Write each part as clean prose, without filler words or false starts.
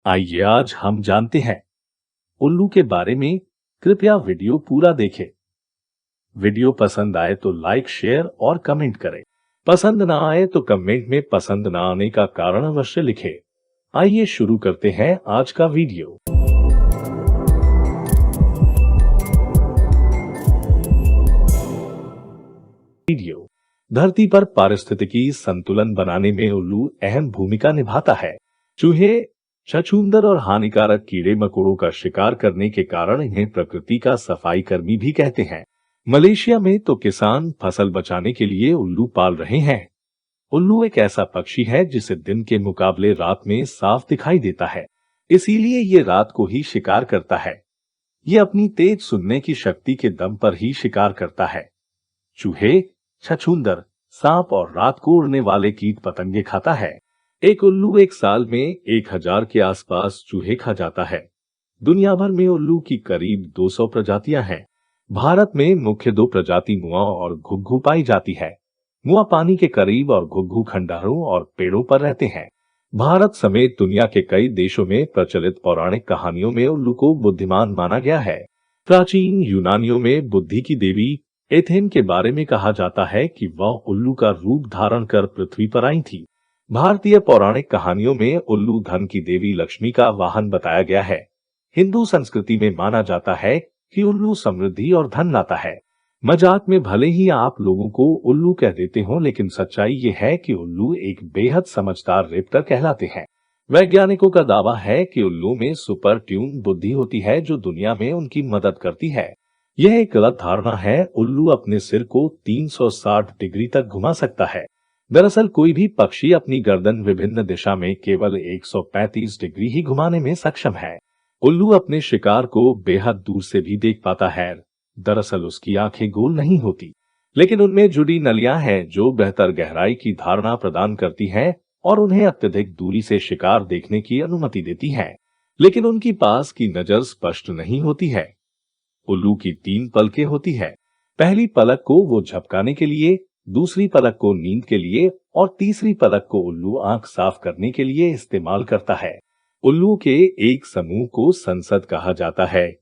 आइए आज हम जानते हैं उल्लू के बारे में। कृपया वीडियो पूरा देखें। वीडियो पसंद आए तो लाइक, शेयर और कमेंट करें। पसंद ना आए तो कमेंट में पसंद ना आने का कारण अवश्य लिखें। आइए शुरू करते हैं आज का वीडियो। धरती पर पारिस्थितिकी संतुलन बनाने में उल्लू अहम भूमिका निभाता है। चूहे, छछूंदर और हानिकारक कीड़े मकोड़ों का शिकार करने के कारण इन्हें प्रकृति का सफाई कर्मी भी कहते हैं। मलेशिया में तो किसान फसल बचाने के लिए उल्लू पाल रहे हैं। उल्लू एक ऐसा पक्षी है जिसे दिन के मुकाबले रात में साफ दिखाई देता है, इसीलिए ये रात को ही शिकार करता है। ये अपनी तेज सुनने की शक्ति के दम पर ही शिकार करता है। चूहे, छछूंदर, सांप और रात को उड़ने वाले कीट पतंगे खाता है। एक उल्लू एक साल में 1000 के आसपास चूहे खा जाता है। दुनिया भर में उल्लू की करीब 200 प्रजातियां हैं। भारत में मुख्य दो प्रजाति मुआ और घुघू पाई जाती है। मुआ पानी के करीब और घुघू खंडहरों और पेड़ों पर रहते हैं। भारत समेत दुनिया के कई देशों में प्रचलित पौराणिक कहानियों में उल्लू को बुद्धिमान माना गया है। प्राचीन यूनानियों में बुद्धि की देवी एथेन के बारे में कहा जाता है कि वह उल्लू का रूप धारण कर पृथ्वी पर आई थी। भारतीय पौराणिक कहानियों में उल्लू धन की देवी लक्ष्मी का वाहन बताया गया है। हिंदू संस्कृति में माना जाता है कि उल्लू समृद्धि और धन लाता है। मजाक में भले ही आप लोगों को उल्लू कह देते हो, लेकिन सच्चाई ये है कि उल्लू एक बेहद समझदार रेप्टर कहलाते हैं। वैज्ञानिकों का दावा है कि उल्लू में सुपर ट्यून बुद्धि होती है जो दुनिया में उनकी मदद करती है। यह एक गलत धारणा है। उल्लू अपने सिर को 360 डिग्री तक घुमा सकता है। दरअसल कोई भी पक्षी अपनी गर्दन विभिन्न दिशा में केवल 135 डिग्री ही घुमाने में सक्षम है। उल्लू अपने शिकार को बेहद दूर से भी देख पाता है। दरअसल उसकी आंखें गोल नहीं होती, लेकिन उनमें जुड़ी नलियां हैं जो बेहतर गहराई की धारणा प्रदान करती हैं और उन्हें अत्यधिक दूरी से शिकार देखने की अनुमति देती हैं। लेकिन उनकी पास की नजर स्पष्ट नहीं होती है। उल्लू की 3 पलकें होती है। पहली पलक को वो झपकाने के लिए, दूसरी पलक को नींद के लिए और तीसरी पलक को उल्लू आंख साफ करने के लिए इस्तेमाल करता है। उल्लू के एक समूह को संसद कहा जाता है,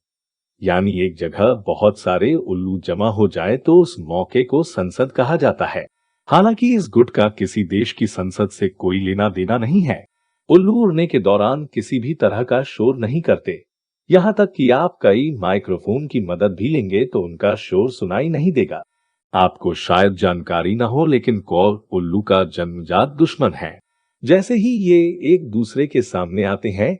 यानी एक जगह बहुत सारे उल्लू जमा हो जाए तो उस मौके को संसद कहा जाता है। हालांकि इस गुट का किसी देश की संसद से कोई लेना देना नहीं है। उल्लू उड़ने के दौरान किसी भी तरह का शोर नहीं करते। यहाँ तक कि आप कई माइक्रोफोन की मदद भी लेंगे तो उनका शोर सुनाई नहीं देगा। आपको शायद जानकारी न हो, लेकिन कौवा उल्लू का जन्मजात दुश्मन है। जैसे ही ये एक दूसरे के सामने आते हैं,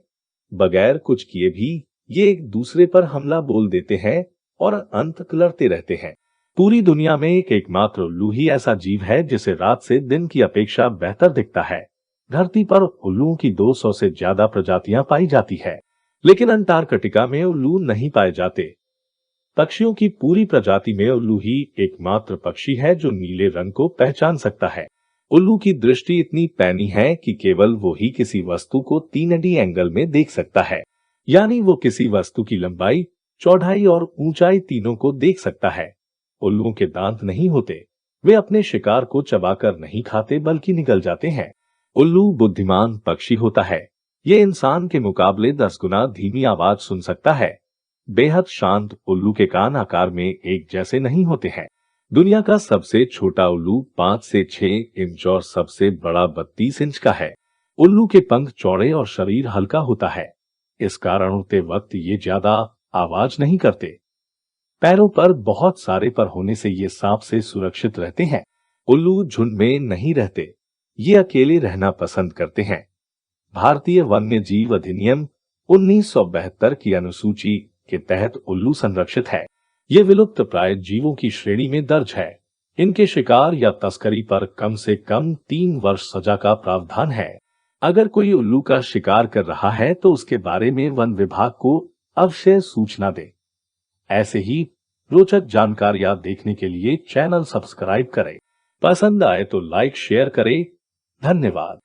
बगैर कुछ किए भी ये एक दूसरे पर हमला बोल देते हैं और अंत लड़ते रहते हैं। पूरी दुनिया में एकमात्र उल्लू ही ऐसा जीव है जिसे रात से दिन की अपेक्षा बेहतर दिखता है। धरती पर उल्लुओं की 200 से ज्यादा प्रजातियां पाई जाती है, लेकिन अंटार्कटिका में उल्लू नहीं पाए जाते। पक्षियों की पूरी प्रजाति में उल्लू ही एकमात्र पक्षी है जो नीले रंग को पहचान सकता है। उल्लू की दृष्टि इतनी पैनी है कि केवल वो ही किसी वस्तु को 3D एंगल में देख सकता है, यानी वो किसी वस्तु की लंबाई, चौड़ाई और ऊंचाई तीनों को देख सकता है। उल्लुओं के दांत नहीं होते। वे अपने शिकार को चबाकर नहीं खाते बल्कि निगल जाते हैं। उल्लू बुद्धिमान पक्षी होता है। ये इंसान के मुकाबले 10 गुना धीमी आवाज सुन सकता है। बेहद शांत उल्लू के कान आकार में एक जैसे नहीं होते हैं। दुनिया का सबसे छोटा उल्लू 5 से 6 इंच और सबसे बड़ा 32 इंच का है। उल्लू के पंख चौड़े और शरीर हल्का होता है। इस कारण उड़ते वक्त ये ज्यादा आवाज नहीं करते। पैरों पर बहुत सारे पर होने से ये सांप से सुरक्षित रहते हैं। उल्लू झुंड में नहीं रहते। ये अकेले रहना पसंद करते हैं। भारतीय वन्य जीव अधिनियम 1972 की अनुसूची के तहत उल्लू संरक्षित है। ये विलुप्त प्राय जीवों की श्रेणी में दर्ज है। इनके शिकार या तस्करी पर कम से कम 3 वर्ष सजा का प्रावधान है। अगर कोई उल्लू का शिकार कर रहा है तो उसके बारे में वन विभाग को अवश्य सूचना दे। ऐसे ही रोचक जानकारियां देखने के लिए चैनल सब्सक्राइब करें। पसंद आए तो लाइक शेयर करें। धन्यवाद।